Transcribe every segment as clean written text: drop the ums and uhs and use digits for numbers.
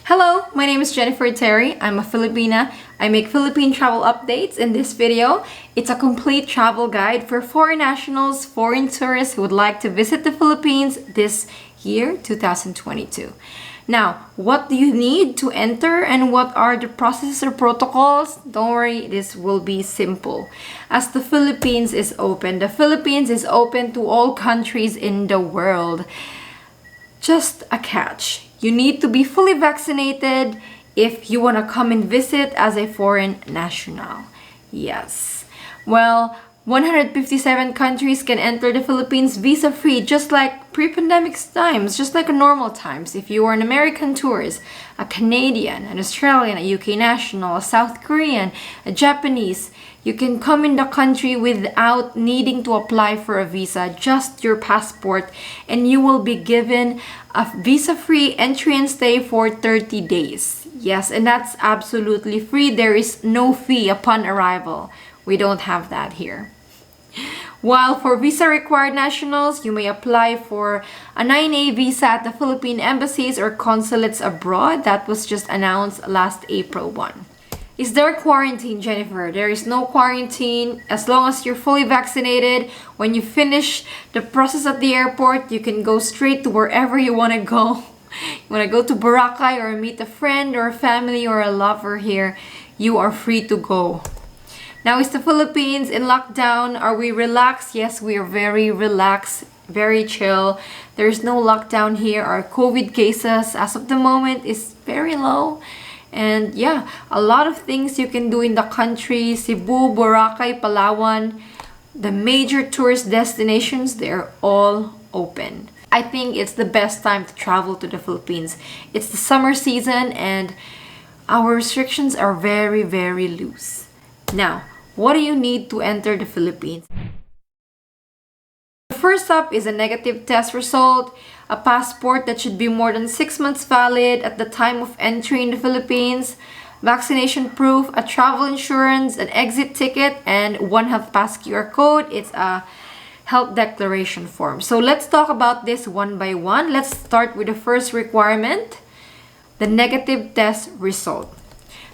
Hello, my name is Jennifer Terri. I'm a Filipina. I make Philippine travel updates. In this video, it's a complete travel guide for foreign nationals, foreign tourists who would like to visit the Philippines this year, 2022. Now, what do you need to enter and what are the processes or protocols? Don't worry, this will be simple. As the Philippines is open to all countries in the world. Just a catch. You need to be fully vaccinated if you want to come and visit as a foreign national. Yes. Well, 157 countries can enter the Philippines visa-free, just like pre-pandemic times, just like normal times. If you are an American tourist, a Canadian, an Australian, a UK national, a South Korean, a Japanese, you can come in the country without needing to apply for a visa, just your passport, and you will be given a visa-free entry and stay for 30 days. Yes, and that's absolutely free. There is no fee upon arrival. We don't have that here. While for visa-required nationals, you may apply for a 9A visa at the Philippine embassies or consulates abroad. That was just announced last April 1. Is there quarantine, Jennifer? There is no quarantine. As long as you're fully vaccinated, when you finish the process at the airport, you can go straight to wherever you want to go. You want to go to Boracay or meet a friend or a family or a lover here, you are free to go. Now, is the Philippines in lockdown? Are we relaxed? Yes, we are very relaxed, very chill. There's no lockdown here. Our COVID cases as of the moment is very low. And yeah, a lot of things you can do in the country. Cebu, Boracay, Palawan, the major tourist destinations, they're all open. I think it's the best time to travel to the Philippines. It's the summer season and our restrictions are very, very loose. Now, what do you need to enter the Philippines? First up is a negative test result, a passport that should be more than 6 months valid at the time of entry in the Philippines, vaccination proof, a travel insurance, an exit ticket, and one health pass QR code. It's a health declaration form. So let's talk about this one by one. Let's start with the first requirement, the negative test result.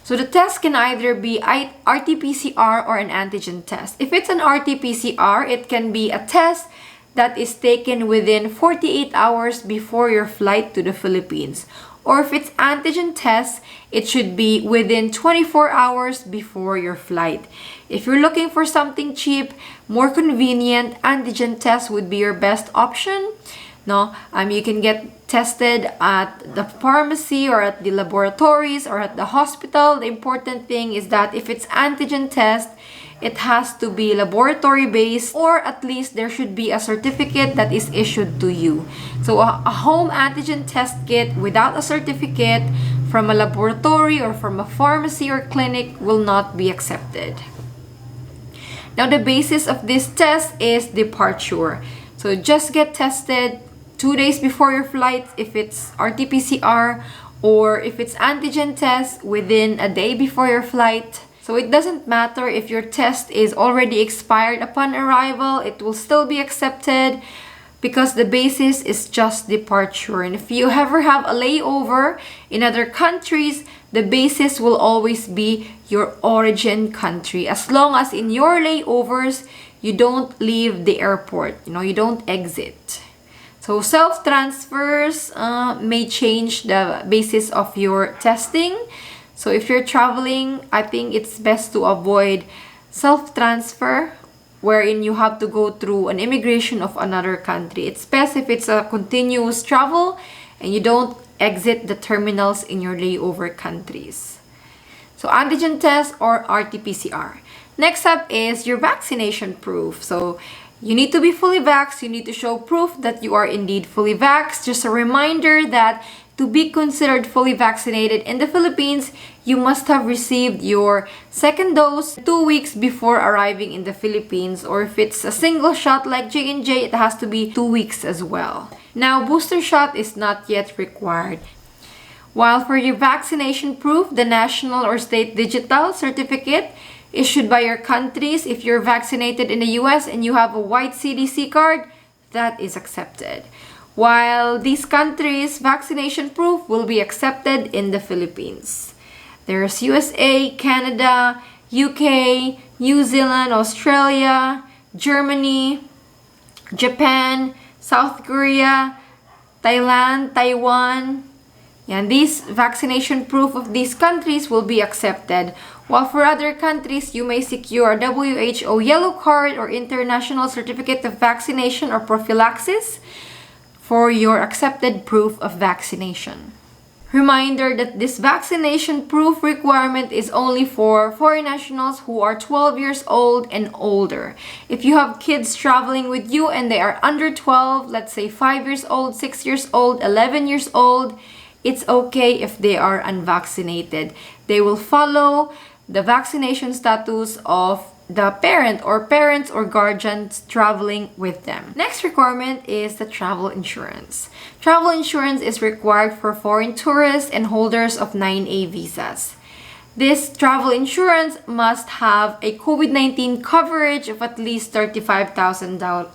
So the test can either be RT-PCR or an antigen test. If it's an RT-PCR, it can be a test that is taken within 48 hours before your flight to the Philippines. Or if it's antigen test, it should be within 24 hours before your flight. If you're looking for something cheap, more convenient, antigen test would be your best option. No, you can get tested at the pharmacy or at the laboratories or at the hospital. The important thing is that if it's antigen test, it has to be laboratory based, or at least there should be a certificate that is issued to you. So a home antigen test kit without a certificate from a laboratory or from a pharmacy or clinic will not be accepted. Now the basis of this test is departure. So just get tested 2 days before your flight if it's RT-PCR, or if it's antigen test within a day before your flight. So it doesn't matter if your test is already expired upon arrival, it will still be accepted because the basis is just departure. And if you ever have a layover in other countries, the basis will always be your origin country. As long as in your layovers, you don't leave the airport, you don't exit. So self-transfers may change the basis of your testing. So if you're traveling, I think it's best to avoid self-transfer wherein you have to go through an immigration of another country. It's best if it's a continuous travel and you don't exit the terminals in your layover countries. So antigen test or RT-PCR. Next up is your vaccination proof. So you need to be fully vaxxed. You need to show proof that you are indeed fully vaxxed. Just a reminder that to be considered fully vaccinated in the Philippines, you must have received your second dose 2 weeks before arriving in the Philippines. Or if it's a single shot like J&J, it has to be 2 weeks as well. Now, booster shot is not yet required. While for your vaccination proof, the national or state digital certificate issued by your countries, if you're vaccinated in the US and you have a white CDC card, that is accepted. while these countries' vaccination proof will be accepted in the Philippines. There's USA, Canada, UK, New Zealand, Australia, Germany, Japan, South Korea, Thailand, Taiwan. And these vaccination proof of these countries will be accepted. While for other countries, you may secure a WHO yellow card or international certificate of vaccination or prophylaxis for your accepted proof of vaccination. Reminder that this vaccination proof requirement is only for foreign nationals who are 12 years old and older. If you have kids traveling with you and they are under 12, let's say 5 years old, 6 years old, 11 years old, it's okay if they are unvaccinated. They will follow the vaccination status of the parent or parents or guardians traveling with them. Next requirement is the travel insurance. Travel insurance is required for foreign tourists and holders of 9A visas. This travel insurance must have a COVID-19 coverage of at least $35,000.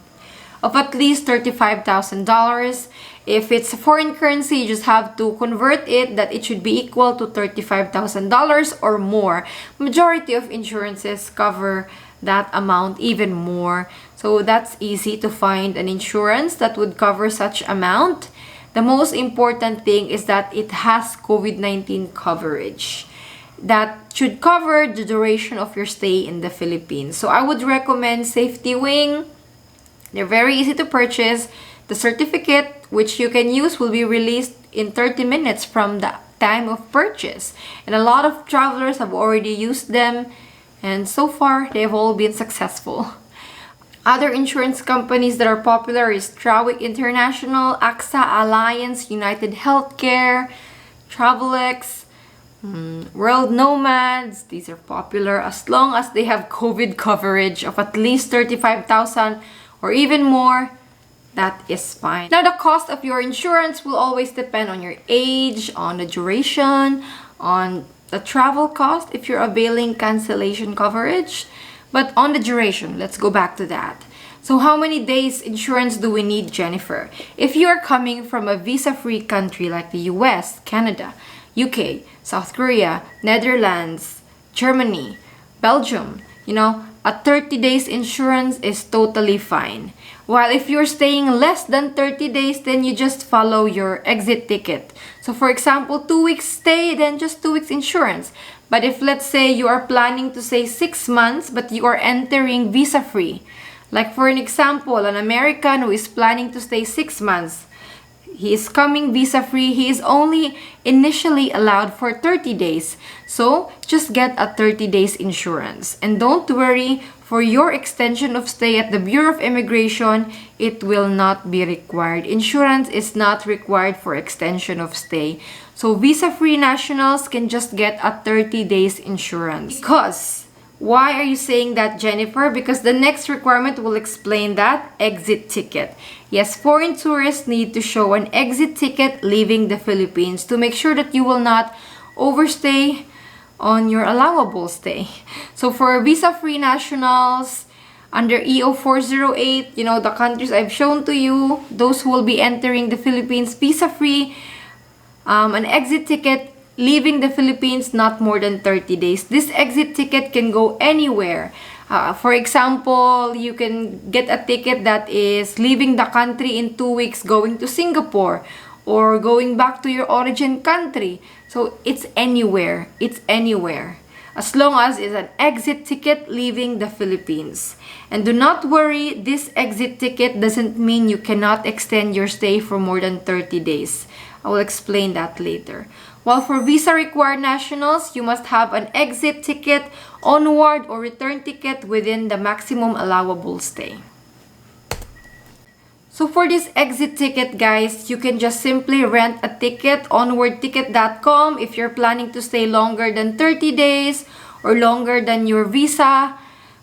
If it's a foreign currency, you just have to convert it that it should be equal to $35,000 or more. Majority of insurances cover that amount even more. So that's easy to find an insurance that would cover such amount. The most important thing is that it has COVID-19 coverage that should cover the duration of your stay in the Philippines. So I would recommend Safety Wing. They're very easy to purchase. The certificate, which you can use, will be released in 30 minutes from the time of purchase. And a lot of travelers have already used them, and so far, they've all been successful. Other insurance companies that are popular is Trawick International, AXA Alliance, United Healthcare, Travelex, World Nomads. These are popular as long as they have COVID coverage of at least 35,000 or even more. That is fine. Now, the cost of your insurance will always depend on your age, on the duration, on the travel cost if you're availing cancellation coverage. But on the duration, let's go back to that. So how many days insurance do we need, Jennifer? If you are coming from a visa-free country like the US, Canada, UK, South Korea, Netherlands, Germany, Belgium, a 30 days insurance is totally fine. While if you're staying less than 30 days, then you just follow your exit ticket. So for example, 2 weeks stay, then just 2 weeks insurance. But if let's say you are planning to stay 6 months, but you are entering visa-free, like for an example, an American who is planning to stay 6 months, he is coming visa-free, he is only initially allowed for 30 days. So just get a 30 days insurance. And don't worry, for your extension of stay at the Bureau of Immigration, it will not be required. Insurance is not required for extension of stay. So visa-free nationals can just get a 30 days insurance. Because, why are you saying that, Jennifer? Because the next requirement will explain that. Exit ticket. Yes, foreign tourists need to show an exit ticket leaving the Philippines to make sure that you will not overstay on your allowable stay. So for visa-free nationals under EO 408, the countries I've shown to you, those who will be entering the Philippines visa-free, an exit ticket leaving the Philippines not more than 30 days. This exit ticket can go anywhere. For example, you can get a ticket that is leaving the country in 2 weeks going to Singapore or going back to your origin country. So it's anywhere. It's anywhere. As long as it's an exit ticket leaving the Philippines. And do not worry, this exit ticket doesn't mean you cannot extend your stay for more than 30 days. I will explain that later. While for visa-required nationals, you must have an exit ticket, onward or return ticket within the maximum allowable stay. So for this exit ticket, guys, you can just simply rent a ticket, onwardticket.com, if you're planning to stay longer than 30 days or longer than your visa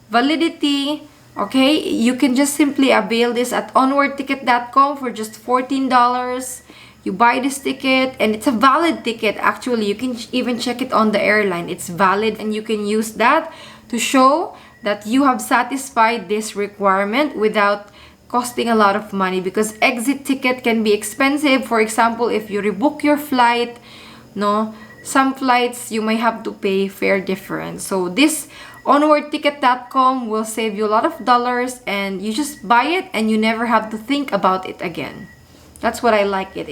validity. Okay, you can just simply avail this at onwardticket.com for just $14. You buy this ticket and it's a valid ticket. Actually, you can even check it on the airline. It's valid and you can use that to show that you have satisfied this requirement without costing a lot of money because exit ticket can be expensive. For example, if you rebook your flight, no, some flights you may have to pay fare difference. So this onwardticket.com will save you a lot of dollars, and you just buy it and you never have to think about it again. That's what I like it.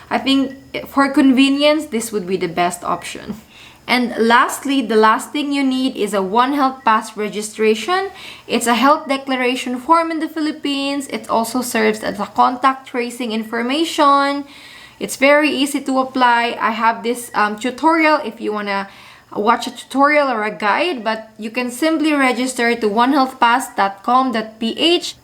I think for convenience, this would be the best option. And lastly, the last thing you need is a One Health Pass registration. It's a health declaration form in the Philippines. It also serves as a contact tracing information. It's very easy to apply. I have this tutorial if you want to watch a tutorial or a guide, but you can simply register to onehealthpass.com.ph.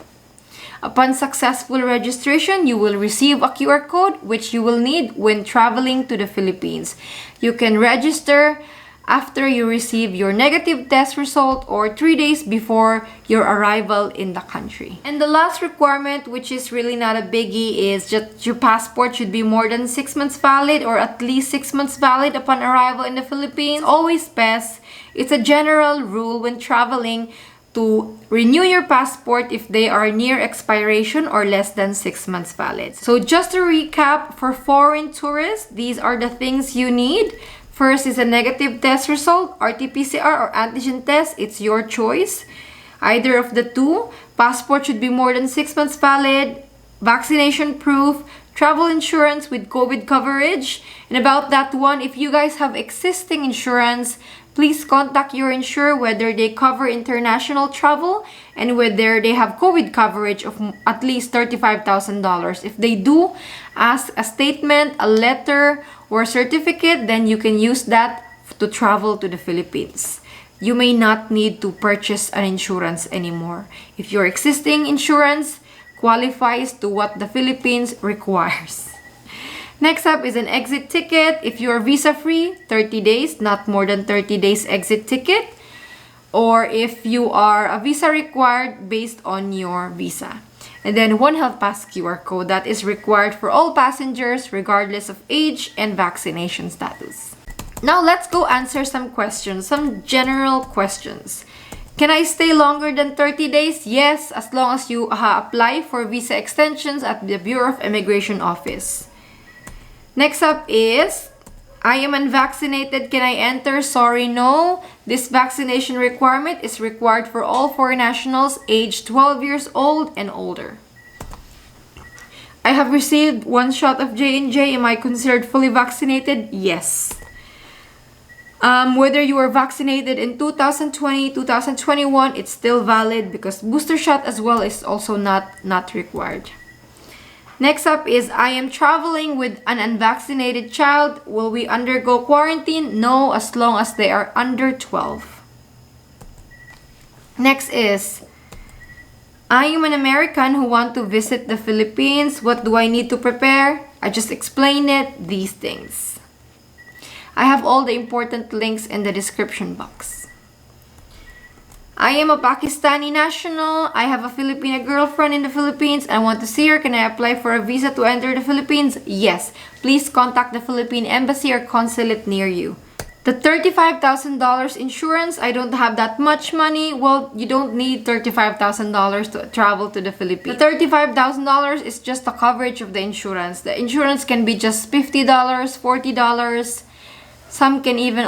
Upon successful registration, you will receive a QR code which you will need when traveling to the Philippines. You can register after you receive your negative test result or 3 days before your arrival in the country. And the last requirement, which is really not a biggie, is just your passport should be more than 6 months valid or at least 6 months valid upon arrival in the Philippines. Always best. It's a general rule when traveling to renew your passport if they are near expiration or less than 6 months valid. So just to recap, for foreign tourists, these are the things you need. First is a negative test result, RT-PCR or antigen test. It's your choice. Either of the two. Passport should be more than 6 months valid. Vaccination proof. Travel insurance with COVID coverage. And about that one, if you guys have existing insurance, please contact your insurer whether they cover international travel and whether they have COVID coverage of at least $35,000. If they do, ask a statement, a letter, or a certificate, then you can use that to travel to the Philippines. You may not need to purchase an insurance anymore if your existing insurance qualifies to what the Philippines requires. Next up is an exit ticket. If you are visa-free, 30 days, not more than 30 days exit ticket. Or if you are a visa required based on your visa. And then One Health Pass QR code that is required for all passengers regardless of age and vaccination status. Now let's go answer some questions, some general questions. Can I stay longer than 30 days? Yes, as long as you apply for visa extensions at the Bureau of Immigration Office. Next up is, I am unvaccinated. Can I enter? Sorry, no. This vaccination requirement is required for all foreign nationals aged 12 years old and older. I have received 1 shot of J&J. Am I considered fully vaccinated? Yes. Whether you were vaccinated in 2020, 2021, it's still valid because booster shot as well is also not required. Next up is, I am traveling with an unvaccinated child. Will we undergo quarantine? No, as long as they are under 12. Next is, I am an American who want to visit the Philippines. What do I need to prepare? I just explained it, these things. I have all the important links in the description box. I am a Pakistani national. I have a Filipino girlfriend in the Philippines. I want to see her. Can I apply for a visa to enter the Philippines? Yes. Please contact the Philippine Embassy or consulate near you. The $35,000 insurance, I don't have that much money. Well, you don't need $35,000 to travel to the Philippines. The $35,000 is just the coverage of the insurance. The insurance can be just $50, $40. Some can even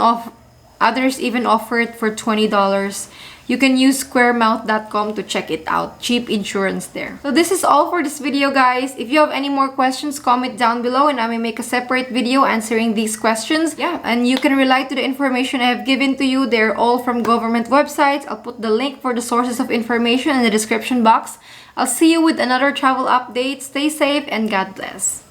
others even offer it for $20. You can use squaremouth.com to check it out. Cheap insurance there. So this is all for this video, guys. If you have any more questions, comment down below and I may make a separate video answering these questions. Yeah, and you can rely to the information I have given to you. They're all from government websites. I'll put the link for the sources of information in the description box. I'll see you with another travel update. Stay safe and God bless.